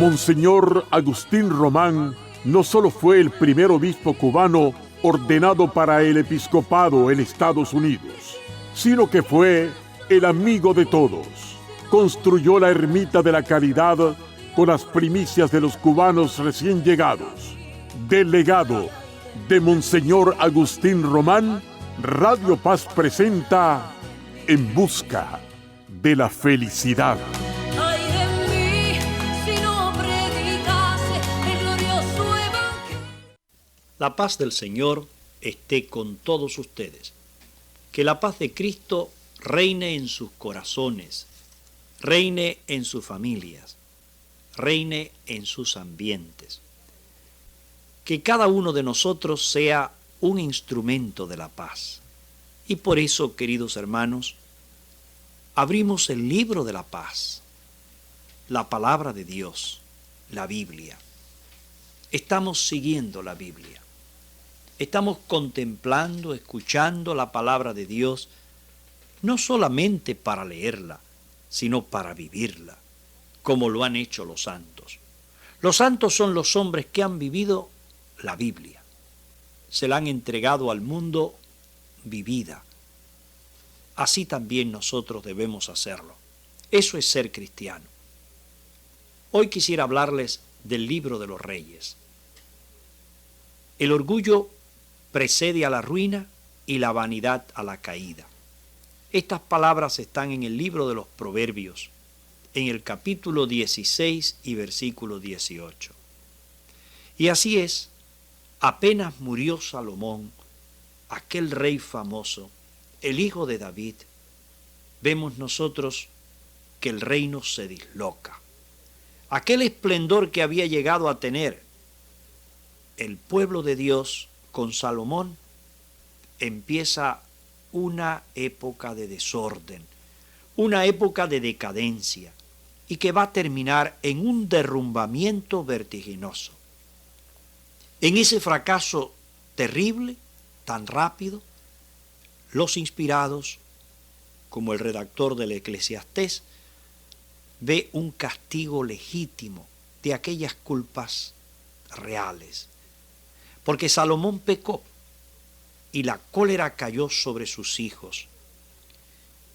Monseñor Agustín Román no solo fue el primer obispo cubano ordenado para el episcopado en Estados Unidos, sino que fue el amigo de todos. Construyó la Ermita de la Caridad con las primicias de los cubanos recién llegados. Del legado de Monseñor Agustín Román, Radio Paz presenta En Busca de la Felicidad. La paz del Señor esté con todos ustedes. Que la paz de Cristo reine en sus corazones, reine en sus familias, reine en sus ambientes. Que cada uno de nosotros sea un instrumento de la paz. Y por eso, queridos hermanos, abrimos el libro de la paz, la palabra de Dios, la Biblia. Estamos siguiendo la Biblia. Estamos contemplando, escuchando la palabra de Dios, no solamente para leerla, sino para vivirla, como lo han hecho los santos. Los santos son los hombres que han vivido la Biblia. Se la han entregado al mundo vivida. Así también nosotros debemos hacerlo. Eso es ser cristiano. Hoy quisiera hablarles del libro de los Reyes. El orgullo precede a la ruina y la vanidad a la caída. Estas palabras están en el libro de los Proverbios, en el capítulo 16 y versículo 18. Y así es, apenas murió Salomón, aquel rey famoso, el hijo de David, vemos nosotros que el reino se disloca. Aquel esplendor que había llegado a tener el pueblo de Dios con Salomón, empieza una época de desorden, una época de decadencia, y que va a terminar en un derrumbamiento vertiginoso. En ese fracaso terrible, tan rápido, los inspirados, como el redactor del Eclesiastés, ve un castigo legítimo de aquellas culpas reales. Porque Salomón pecó y la cólera cayó sobre sus hijos.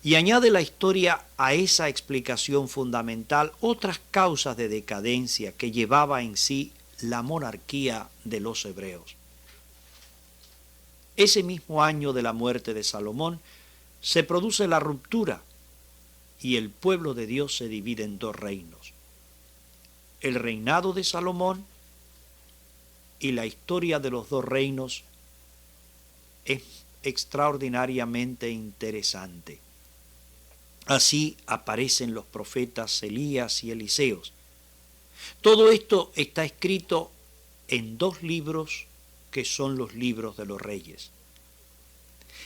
Y añade la historia a esa explicación fundamental otras causas de decadencia que llevaba en sí la monarquía de los hebreos. Ese mismo año de la muerte de Salomón se produce la ruptura y el pueblo de Dios se divide en dos reinos. El reinado de Salomón y la historia de los dos reinos es extraordinariamente interesante. Así aparecen los profetas Elías y Eliseos. Todo esto está escrito en dos libros que son los libros de los reyes.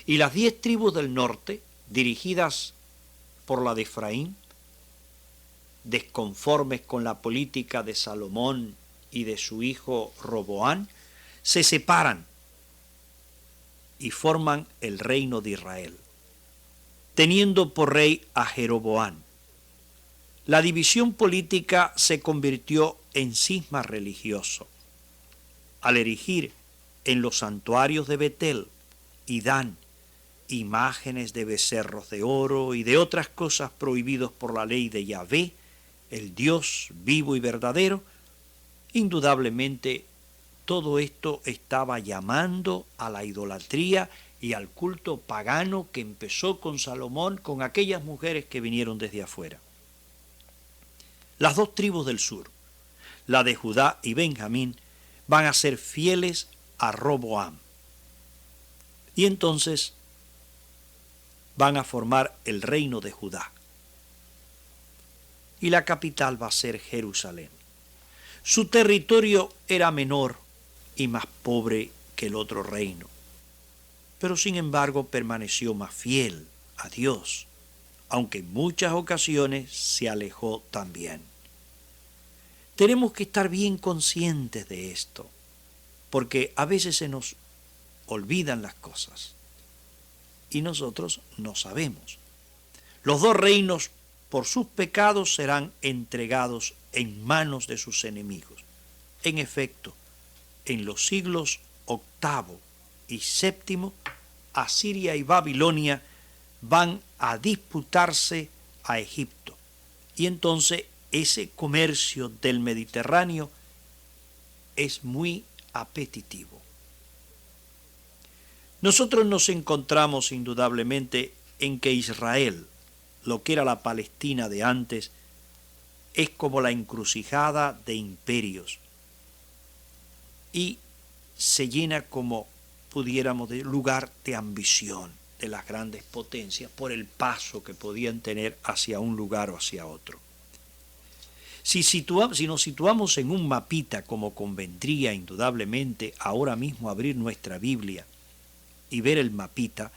Y las 10 tribus del norte, dirigidas por la de Efraín, desconformes con la política de Salomón y de su hijo Roboán, se separan y forman el reino de Israel, teniendo por rey a Jeroboán. La división política se convirtió en cisma religioso, al erigir en los santuarios de Betel y Dan imágenes de becerros de oro y de otras cosas prohibidos por la ley de Yahvé, el Dios vivo y verdadero. Indudablemente todo esto estaba llamando a la idolatría y al culto pagano que empezó con Salomón, con aquellas mujeres que vinieron desde afuera. Las dos tribus del sur, la de Judá y Benjamín, van a ser fieles a Roboam. Y entonces van a formar el reino de Judá. Y la capital va a ser Jerusalén. Su territorio era menor y más pobre que el otro reino, pero sin embargo permaneció más fiel a Dios, aunque en muchas ocasiones se alejó también. Tenemos que estar bien conscientes de esto, porque a veces se nos olvidan las cosas y nosotros no sabemos. Los dos reinos por sus pecados serán entregados en manos de sus enemigos. En efecto, en los siglos VIII y VII, Asiria y Babilonia van a disputarse a Egipto. Y entonces ese comercio del Mediterráneo es muy apetitivo. Nosotros nos encontramos indudablemente en que Israel, lo que era la Palestina de antes, es como la encrucijada de imperios y se llena, como pudiéramos, de lugar de ambición de las grandes potencias por el paso que podían tener hacia un lugar o hacia otro. Si nos situamos en un mapita, como convendría indudablemente ahora mismo abrir nuestra Biblia y ver el mapita,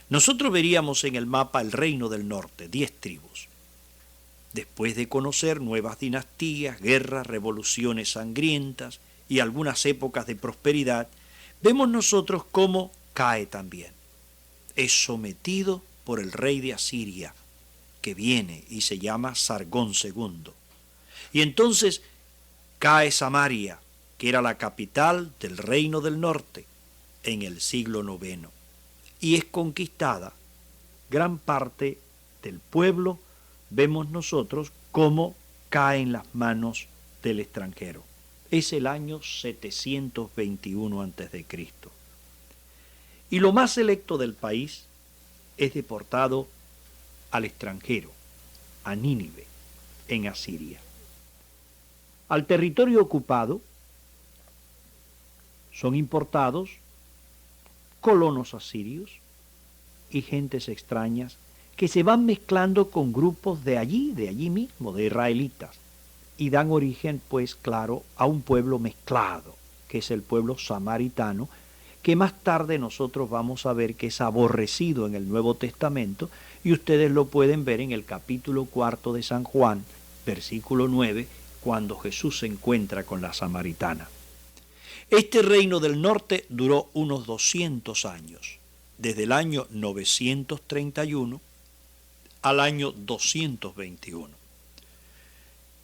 nosotros veríamos en el mapa el reino del norte, 10 tribus. Después de conocer nuevas dinastías, guerras, revoluciones sangrientas y algunas épocas de prosperidad, vemos nosotros cómo cae también. Es sometido por el rey de Asiria, que viene y se llama Sargón II. Y entonces cae Samaria, que era la capital del reino del norte, en el siglo IX. Y es conquistada gran parte del pueblo. Vemos nosotros cómo cae en las manos del extranjero. Es el año 721 a.C. Y lo más selecto del país es deportado al extranjero, a Nínive, en Asiria. Al territorio ocupado son importados colonos asirios y gentes extrañas que se van mezclando con grupos de allí mismo, de israelitas, y dan origen, pues claro, a un pueblo mezclado, que es el pueblo samaritano, que más tarde nosotros vamos a ver que es aborrecido en el Nuevo Testamento, y ustedes lo pueden ver en el capítulo 4 de San Juan, versículo 9, cuando Jesús se encuentra con la samaritana. Este reino del norte duró unos 200 años, desde el año 931 al año 221.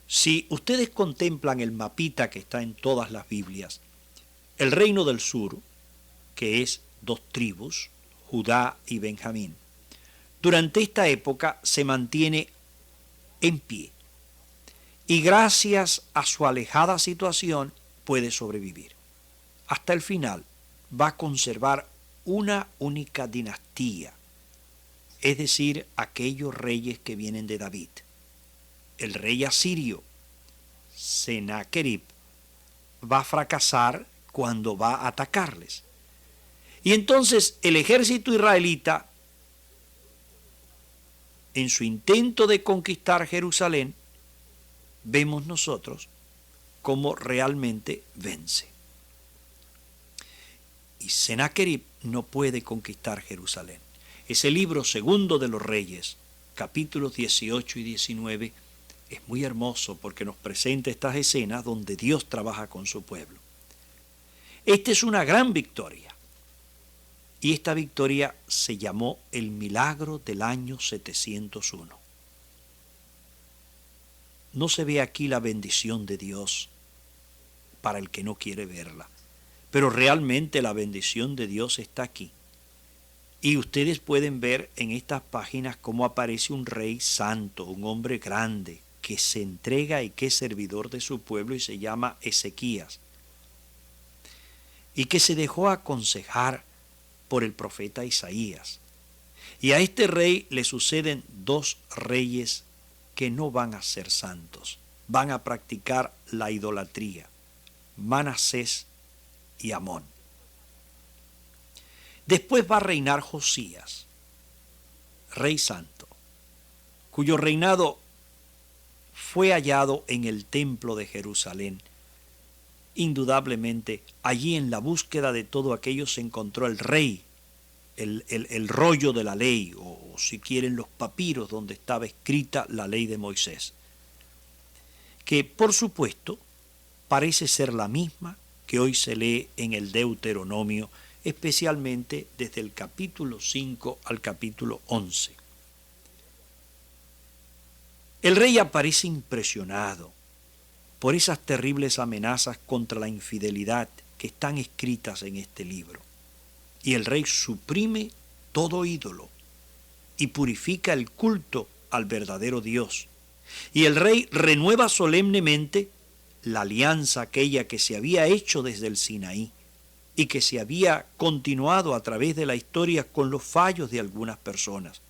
Si ustedes contemplan el mapita que está en todas las Biblias, el reino del sur, que es 2 tribus, Judá y Benjamín, durante esta época se mantiene en pie y gracias a su alejada situación puede sobrevivir. Hasta el final va a conservar una única dinastía, es decir, aquellos reyes que vienen de David. El rey asirio, Sennacherib, va a fracasar cuando va a atacarles. Y entonces el ejército israelita, en su intento de conquistar Jerusalén, vemos nosotros cómo realmente vence. Y Sennacherib no puede conquistar Jerusalén. Ese libro segundo de los Reyes, capítulos 18 y 19, es muy hermoso porque nos presenta estas escenas donde Dios trabaja con su pueblo. Esta es una gran victoria. Y esta victoria se llamó el milagro del año 701. No se ve aquí la bendición de Dios para el que no quiere verla, pero realmente la bendición de Dios está aquí. Y ustedes pueden ver en estas páginas cómo aparece un rey santo, un hombre grande, que se entrega y que es servidor de su pueblo y se llama Ezequías, y que se dejó aconsejar por el profeta Isaías. Y a este rey le suceden 2 reyes que no van a ser santos, van a practicar la idolatría, Manasés y Amón. Después va a reinar Josías, rey santo, cuyo reinado fue hallado en el templo de Jerusalén. Indudablemente, allí en la búsqueda de todo aquello se encontró el rey, el rollo de la ley, o si quieren los papiros donde estaba escrita la ley de Moisés, que por supuesto parece ser la misma que hoy se lee en el Deuteronomio, especialmente desde el capítulo 5 al capítulo 11. El rey aparece impresionado por esas terribles amenazas contra la infidelidad que están escritas en este libro. Y el rey suprime todo ídolo y purifica el culto al verdadero Dios. Y el rey renueva solemnemente la alianza aquella que se había hecho desde el Sinaí y que se había continuado a través de la historia con los fallos de algunas personas.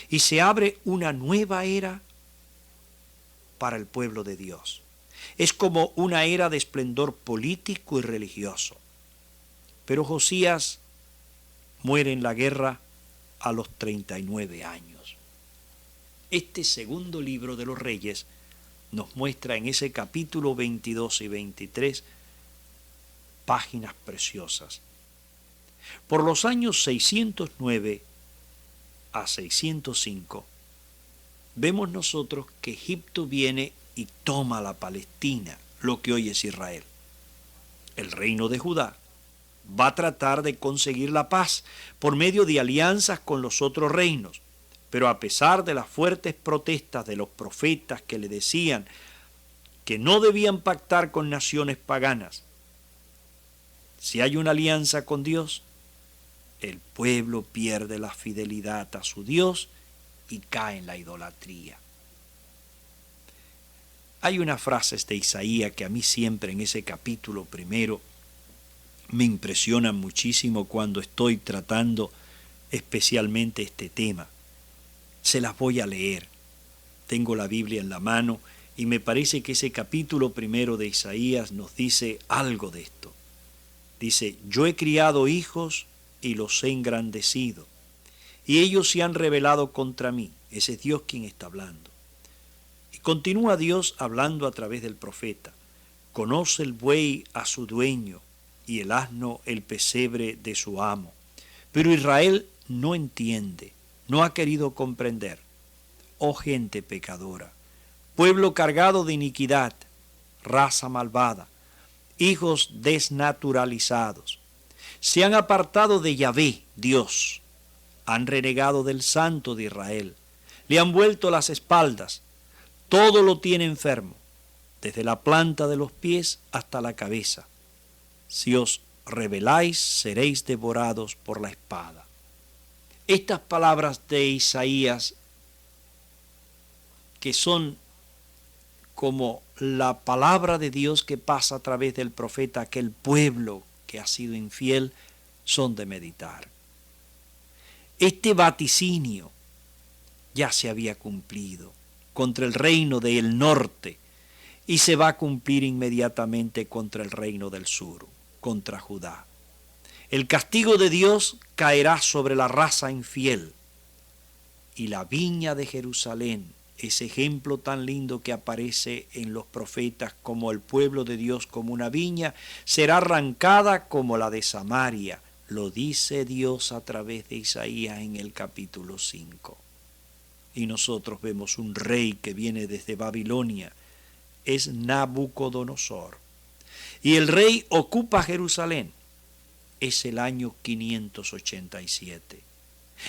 Y se abre una nueva era para el pueblo de Dios. Es como una era de esplendor político y religioso. Pero Josías muere en la guerra a los 39 años. Este segundo libro de los Reyes nos muestra en ese capítulo 22 y 23 páginas preciosas. Por los años 609 a 605, vemos nosotros que Egipto viene y toma la Palestina, lo que hoy es Israel. El reino de Judá va a tratar de conseguir la paz por medio de alianzas con los otros reinos, pero a pesar de las fuertes protestas de los profetas que le decían que no debían pactar con naciones paganas, si hay una alianza con Dios, el pueblo pierde la fidelidad a su Dios y cae en la idolatría. Hay unas frases de Isaías que a mí siempre en ese capítulo primero me impresionan muchísimo cuando estoy tratando especialmente este tema. Se las voy a leer. Tengo la Biblia en la mano y me parece que ese capítulo primero de Isaías nos dice algo de esto. Dice, yo he criado hijos y los he engrandecido, y ellos se han rebelado contra mí. Ese es Dios quien está hablando. Y continúa Dios hablando a través del profeta. Conoce el buey a su dueño y el asno el pesebre de su amo. Pero Israel no entiende, no ha querido comprender. Oh gente pecadora, pueblo cargado de iniquidad, raza malvada, hijos desnaturalizados, se han apartado de Yahvé, Dios, han renegado del Santo de Israel, le han vuelto las espaldas, todo lo tiene enfermo, desde la planta de los pies hasta la cabeza. Si os rebeláis, seréis devorados por la espada. Estas palabras de Isaías, que son como la palabra de Dios que pasa a través del profeta a aquel pueblo que ha sido infiel, son de meditar. Este vaticinio ya se había cumplido contra el reino del norte y se va a cumplir inmediatamente contra el reino del sur, contra Judá. El castigo de Dios caerá sobre la raza infiel y la viña de Jerusalén, ese ejemplo tan lindo que aparece en los profetas como el pueblo de Dios como una viña, será arrancada como la de Samaria. Lo dice Dios a través de Isaías en el capítulo 5. Y nosotros vemos un rey que viene desde Babilonia, es Nabucodonosor. Y el rey ocupa Jerusalén, es el año 587.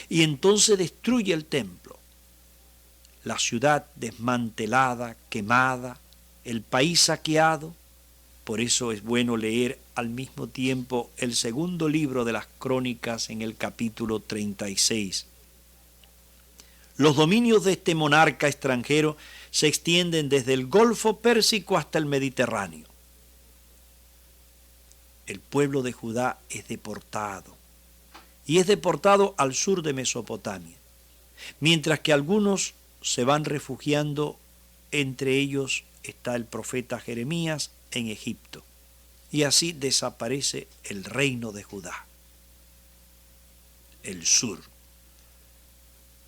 Y entonces destruye el templo. La ciudad desmantelada, quemada, el país saqueado. Por eso es bueno leer al mismo tiempo el segundo libro de las Crónicas en el capítulo 36. Los dominios de este monarca extranjero se extienden desde el Golfo Pérsico hasta el Mediterráneo. El pueblo de Judá es deportado, y es deportado al sur de Mesopotamia, mientras que algunos se van refugiando, entre ellos está el profeta Jeremías en Egipto, y así desaparece el reino de Judá. El sur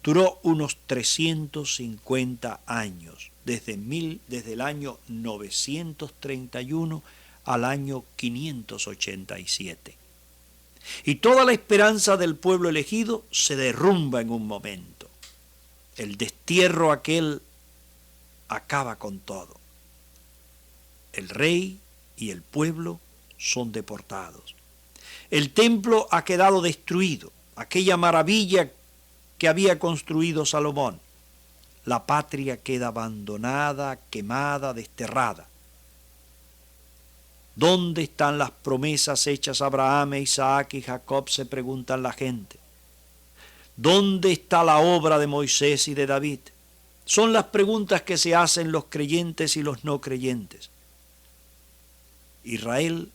duró unos 350 años, desde el año 931 al año 587. Y toda la esperanza del pueblo elegido se derrumba en un momento. El destierro aquel acaba con todo. El rey y el pueblo son deportados. El templo ha quedado destruido, aquella maravilla que había construido Salomón. la patria queda abandonada, quemada, desterrada. ¿Dónde están las promesas hechas a Abraham, Isaac y Jacob?, se preguntan la gente. ¿Dónde está la obra de Moisés y de David? Son las preguntas que se hacen los creyentes y los no creyentes. Israel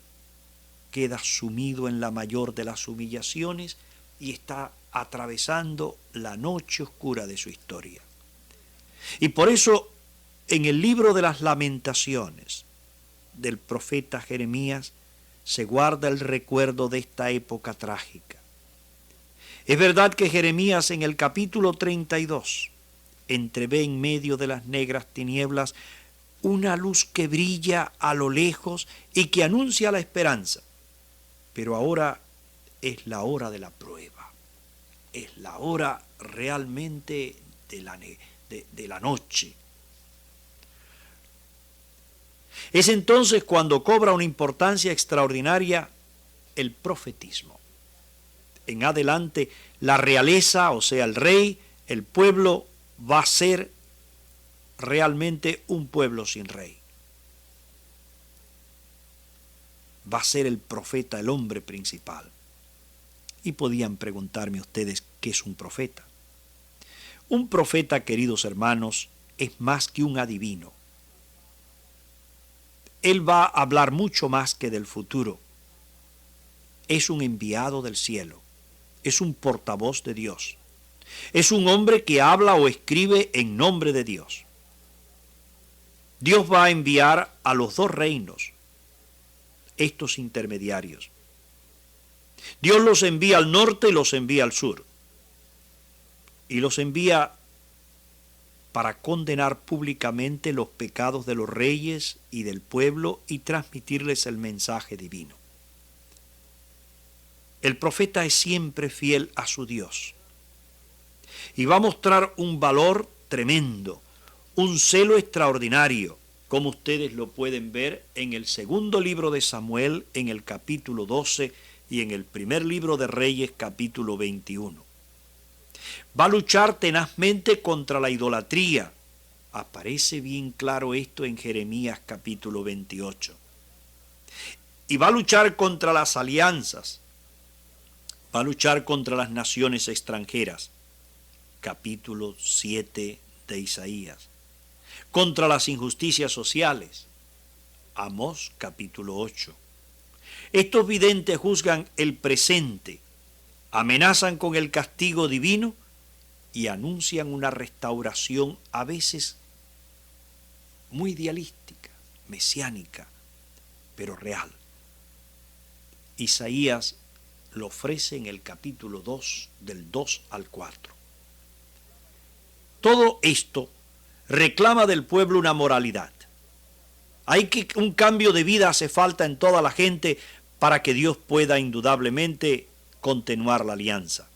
queda sumido en la mayor de las humillaciones y está atravesando la noche oscura de su historia. Y por eso, en el libro de las Lamentaciones del profeta Jeremías se guarda el recuerdo de esta época trágica. Es verdad que Jeremías en el capítulo 32 entrevé en medio de las negras tinieblas una luz que brilla a lo lejos y que anuncia la esperanza. Pero ahora es la hora de la prueba, es la hora realmente de la noche. Es entonces cuando cobra una importancia extraordinaria el profetismo. En adelante, la realeza, o sea, el rey, el pueblo, va a ser realmente un pueblo sin rey. Va a ser el profeta, el hombre principal. Y podían preguntarme ustedes, ¿qué es un profeta? Un profeta, queridos hermanos, es más que un adivino. Él va a hablar mucho más que del futuro. Es un enviado del cielo. Es un portavoz de Dios. Es un hombre que habla o escribe en nombre de Dios. Dios va a enviar a los dos reinos estos intermediarios. Dios los envía al norte y los envía al sur. Y los envía para condenar públicamente los pecados de los reyes y del pueblo y transmitirles el mensaje divino. El profeta es siempre fiel a su Dios y va a mostrar un valor tremendo, un celo extraordinario, como ustedes lo pueden ver en el segundo libro de Samuel, en el capítulo 12, y en el primer libro de Reyes, capítulo 21. Va a luchar tenazmente contra la idolatría. Aparece bien claro esto en Jeremías, capítulo 28. Y va a luchar contra las alianzas. Va a luchar contra las naciones extranjeras. Capítulo 7 de Isaías. Contra las injusticias sociales. Amós, capítulo 8. Estos videntes juzgan el presente, amenazan con el castigo divino y anuncian una restauración a veces muy idealística, mesiánica, pero real. Isaías lo ofrece en el capítulo 2, del 2 al 4. Todo esto reclama del pueblo una moralidad. Un cambio de vida hace falta en toda la gente para que Dios pueda indudablemente continuar la alianza.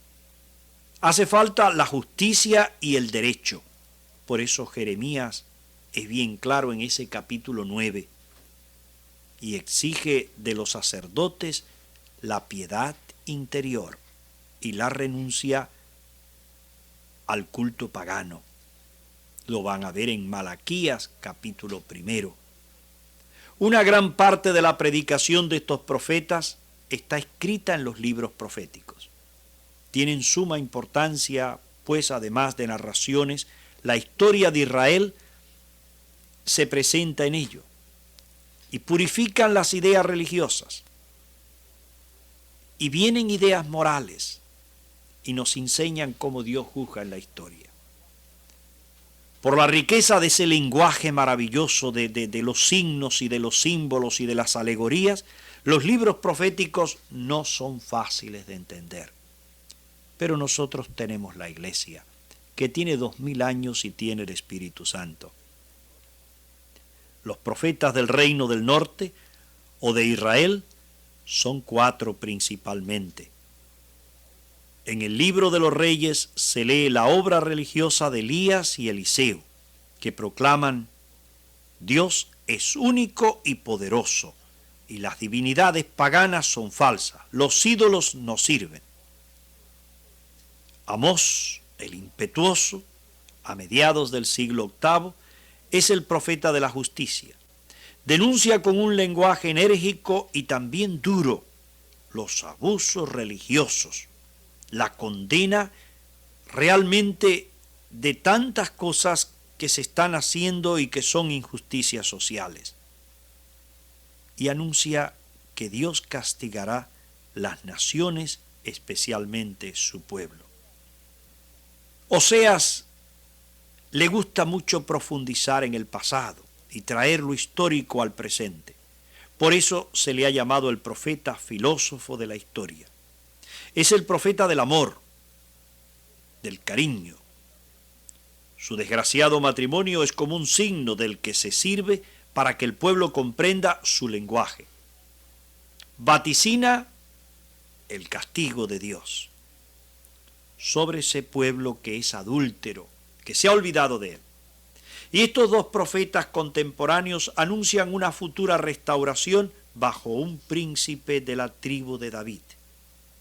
Hace falta la justicia y el derecho. Por eso Jeremías es bien claro en ese capítulo 9 y exige de los sacerdotes la piedad interior y la renuncia al culto pagano. Lo van a ver en Malaquías, capítulo 1. Una gran parte de la predicación de estos profetas está escrita en los libros proféticos. Tienen suma importancia, pues además de narraciones, la historia de Israel se presenta en ello y purifican las ideas religiosas. Y vienen ideas morales y nos enseñan cómo Dios juzga en la historia. Por la riqueza de ese lenguaje maravilloso de los signos y de los símbolos y de las alegorías, los libros proféticos no son fáciles de entender. Pero nosotros tenemos la Iglesia, que tiene 2000 años y tiene el Espíritu Santo. Los profetas del reino del norte o de Israel son 4 principalmente. En el libro de los Reyes se lee la obra religiosa de Elías y Eliseo, que proclaman: Dios es único y poderoso, y las divinidades paganas son falsas, los ídolos no sirven. Amós, el impetuoso, a mediados del siglo VIII, es el profeta de la justicia. Denuncia con un lenguaje enérgico y también duro los abusos religiosos, la condena realmente de tantas cosas que se están haciendo y que son injusticias sociales. Y anuncia que Dios castigará las naciones, especialmente su pueblo. Oseas le gusta mucho profundizar en el pasado y traer lo histórico al presente. Por eso se le ha llamado el profeta filósofo de la historia. Es el profeta del amor, del cariño. Su desgraciado matrimonio es como un signo del que se sirve para que el pueblo comprenda su lenguaje. Vaticina el castigo de Dios sobre ese pueblo que es adúltero, que se ha olvidado de él. Y estos dos profetas contemporáneos anuncian una futura restauración bajo un príncipe de la tribu de David.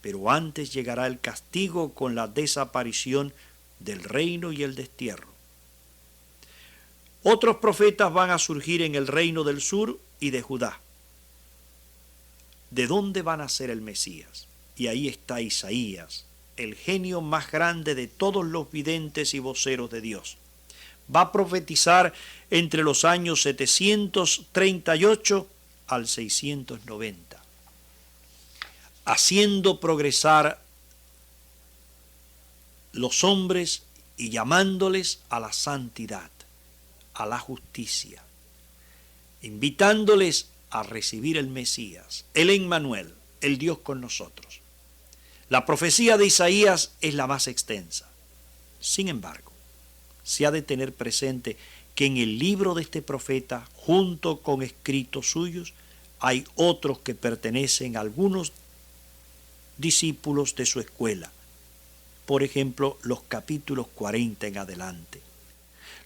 Pero antes llegará el castigo con la desaparición del reino y el destierro. Otros profetas van a surgir en el reino del sur y de Judá. ¿De dónde van a ser el Mesías? Y ahí está Isaías, el genio más grande de todos los videntes y voceros de Dios. Va a profetizar entre los años 738 al 690, haciendo progresar los hombres y llamándoles a la santidad, a la justicia, invitándoles a recibir el Mesías, el Emmanuel, el Dios con nosotros. La profecía de Isaías es la más extensa. Sin embargo, se ha de tener presente que en el libro de este profeta, junto con escritos suyos, hay otros que pertenecen a algunos discípulos de su escuela. Por ejemplo, los capítulos 40 en adelante.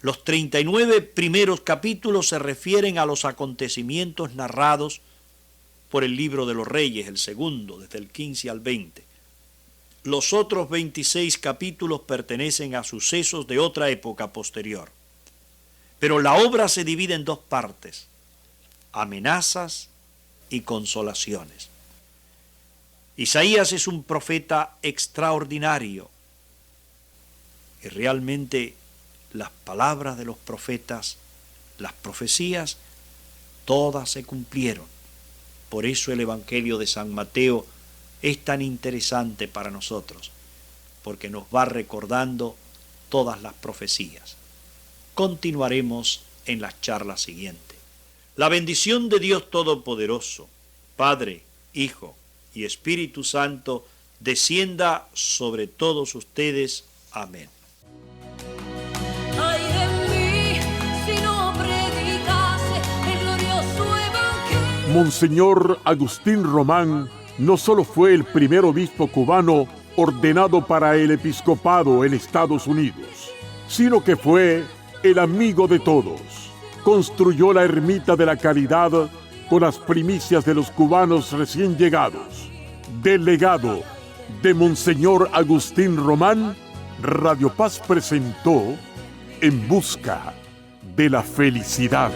Los 39 primeros capítulos se refieren a los acontecimientos narrados por el libro de los Reyes, el segundo, desde el 15 al 20. Los otros 26 capítulos pertenecen a sucesos de otra época posterior. Pero la obra se divide en dos partes: amenazas y consolaciones. Isaías es un profeta extraordinario y realmente las palabras de los profetas, las profecías, todas se cumplieron. Por eso el Evangelio de San Mateo es tan interesante para nosotros, porque nos va recordando todas las profecías. Continuaremos en la charla siguiente. La bendición de Dios Todopoderoso, Padre, Hijo y Espíritu Santo, descienda sobre todos ustedes. Amén. Ay de mí, si no predicase el glorioso evangelio. Monseñor Agustín Román no solo fue el primer obispo cubano ordenado para el episcopado en Estados Unidos, sino que fue el amigo de todos. Construyó la ermita de la Caridad con las primicias de los cubanos recién llegados. Del legado de Monseñor Agustín Román, Radio Paz presentó En Busca de la Felicidad.